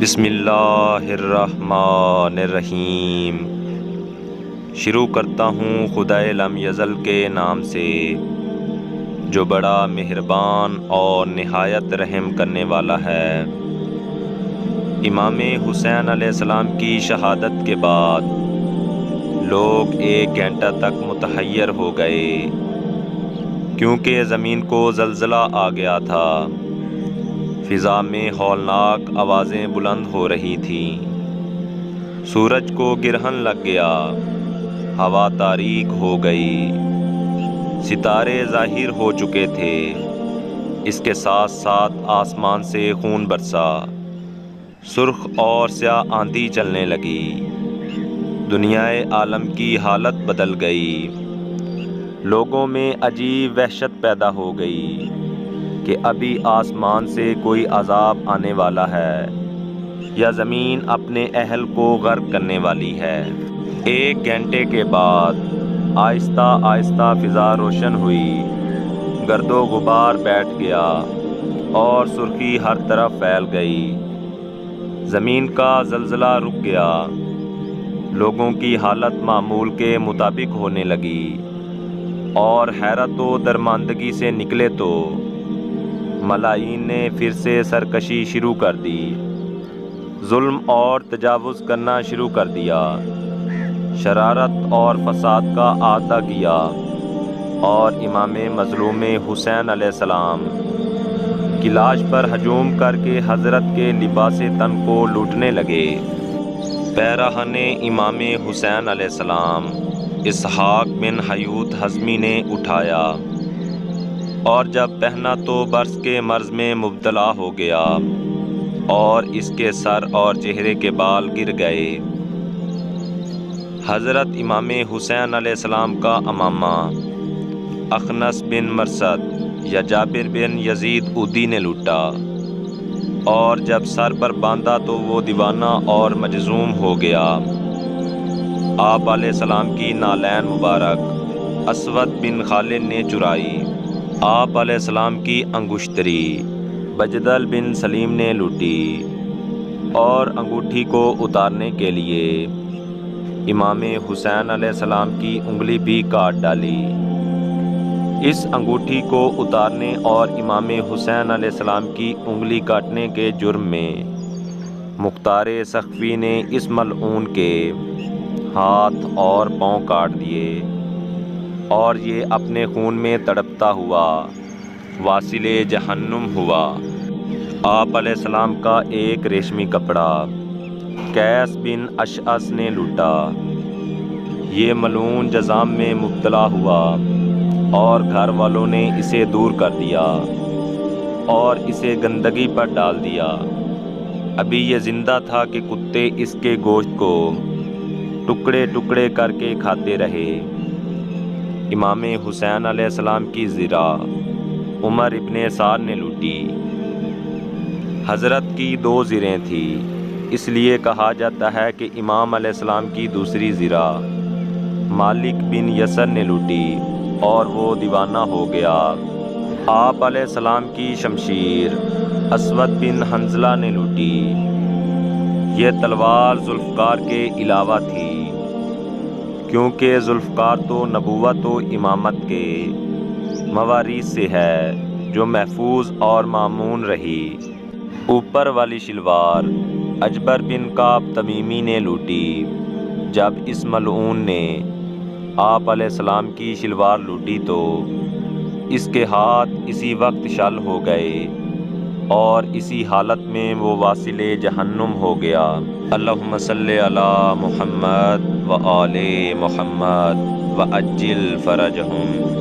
بسم اللہ الرحمن الرحیم۔ شروع کرتا ہوں خدائے لم یزل کے نام سے جو بڑا مہربان اور نہایت رحم کرنے والا ہے۔ امام حسین علیہ السلام کی شہادت کے بعد لوگ 1 گھنٹہ تک متحیر ہو گئے کیونکہ زمین کو زلزلہ آ گیا تھا۔ فضا میں ہولناک آوازیں بلند ہو رہی تھیں۔ سورج کو گرہن لگ گیا، ہوا تاریک ہو گئی، ستارے ظاہر ہو چکے تھے۔ اس کے ساتھ ساتھ آسمان سے خون برسا، سرخ اور سیاہ آندھی چلنے لگی۔ دنیائے عالم کی حالت بدل گئی۔ لوگوں میں عجیب وحشت پیدا ہو گئی کہ ابھی آسمان سے کوئی عذاب آنے والا ہے یا زمین اپنے اہل کو غرق کرنے والی ہے۔ 1 گھنٹے کے بعد آہستہ آہستہ فضا روشن ہوئی، گرد و غبار بیٹھ گیا اور سرخی ہر طرف پھیل گئی۔ زمین کا زلزلہ رک گیا، لوگوں کی حالت معمول کے مطابق ہونے لگی اور حیرت و درماندگی سے نکلے تو ملاعین نے پھر سے سرکشی شروع کر دی، ظلم اور تجاوز کرنا شروع کر دیا، شرارت اور فساد کا احاطہ کیا اور امام مظلوم حسین علیہ السلام کی لاش پر ہجوم کر کے حضرت کے لباس تن کو لوٹنے لگے۔ پیراہن امام حسین علیہ السلام اسحاق بن حیوت حزمی نے اٹھایا اور جب پہنا تو برس کے مرض میں مبتلا ہو گیا اور اس کے سر اور چہرے کے بال گر گئے۔ حضرت امام حسین علیہ السلام کا امامہ اخنس بن مرثد یا جابر بن یزید عودی نے لوٹا اور جب سر پر باندھا تو وہ دیوانہ اور مجذوم ہو گیا۔ آپ علیہ السلام کی نالین مبارک اسود بن خالد نے چرائی۔ آپ علیہ السلام کی انگشتری بجدل بن سلیم نے لوٹی اور انگوٹھی کو اتارنے کے لیے امام حسین علیہ السلام کی انگلی بھی کاٹ ڈالی۔ اس انگوٹھی کو اتارنے اور امام حسین علیہ السلام کی انگلی کاٹنے کے جرم میں مختار سقفی نے اس ملعون کے ہاتھ اور پاؤں کاٹ دیے اور یہ اپنے خون میں تڑپتا ہوا واصل جہنم ہوا۔ آپ علیہ السلام کا ایک ریشمی کپڑا قیس بن اشعث نے لوٹا۔ یہ ملعون جذام میں مبتلا ہوا اور گھر والوں نے اسے دور کر دیا اور اسے گندگی پر ڈال دیا۔ ابھی یہ زندہ تھا کہ کتے اس کے گوشت کو ٹکڑے ٹکڑے کر کے کھاتے رہے۔ امام حسین علیہ السلام کی زرہ عمر ابن سعد نے لوٹی۔ حضرت کی 2 زرہیں تھیں، اس لیے کہا جاتا ہے کہ امام علیہ السلام کی دوسری زرہ مالک بن یسر نے لوٹی اور وہ دیوانہ ہو گیا۔ آپ علیہ السلام کی شمشیر اسود بن حنظلہ نے لوٹی۔ یہ تلوار ذوالفقار کے علاوہ تھی کیونکہ ذوالفقار تو نبوت و امامت کے مواریث سے ہے جو محفوظ اور مامون رہی۔ اوپر والی شلوار اجبر بن کعب تمیمی نے لوٹی۔ جب اس ملعون نے آپ علیہ السلام کی شلوار لوٹی تو اس کے ہاتھ اسی وقت شل ہو گئے اور اسی حالت میں وہ واصل جہنم ہو گیا۔ اللہم صلی علی محمد و آل محمد و عجل فرجہم۔